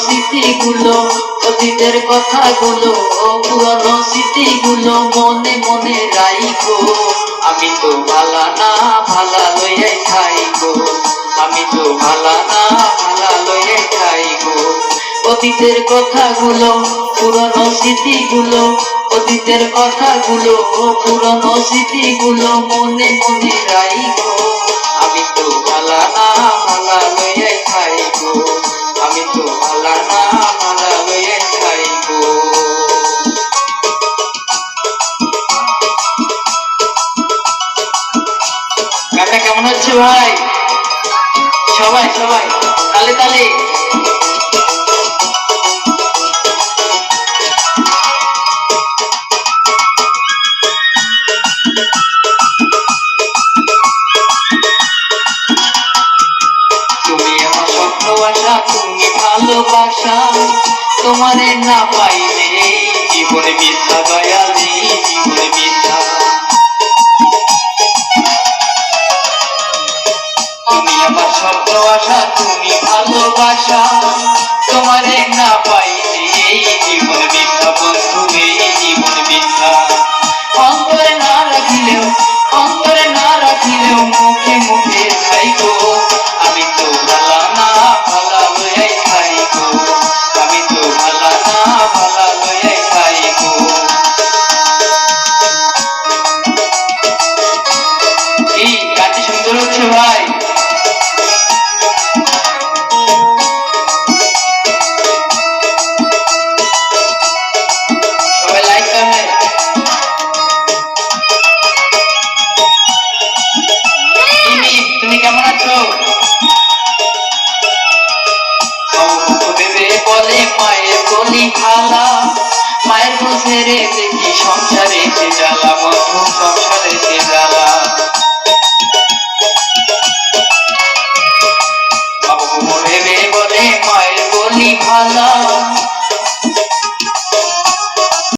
স্মৃতিগুলো, অতীতের কথাগুলো, পুরানো স্মৃতিগুলো মনে মনে রাইখো। আমি তো ভালা না ভালা লইয়াই খাইগো, আমি তো ভালা না ভালা লইয়াই খাইগো। অতীতের কথাগুলো, পুরানো স্মৃতিগুলো, অতীতের কথাগুলো, পুরানো স্মৃতিগুলো মনে মনে রাইখো। আমি তো ভালা না ভালা লইয়াই খাইগো, আমি তো ভালা না ভালা লইয়াই খাইগো। গানটা কেমন হচ্ছে ভাই? সবাই সবাই তালে তালে। তুমি আমার স্বপ্ন আশা, তুমি ভালোবাসা, তোমারে না পাইলে জীবন মিথ্যা, দয়ালে জীবন মিথ্যা। তুমি আমার স্বপ্ন আশা, তুমি ভালোবাসা, তোমারে না পাইলে জীবন মিথ্যা বন্ধু, এই জীবন মিথ্যা। অন্তরে না রাখিলেও, অন্তরে না রাখিলেও মুখে মুখে খাইগো। আমি তো ভালা না ভালা লইয়াই খাইগো, আমি তো ভালা না ভালা লইয়াই খাইগো। এই গানটি সুন্দর হচ্ছে ভাই। সবাই লাইক করবেন। তুমি কেমন আছো? ভেবে বলে মায়ের বলি খালা, মায়ের বুঝে রে দেখি সংসারে সে জ্বালা, বন্ধু সংসারে সে জ্বালা। ভেবে বলে মায়ের বলি খালা,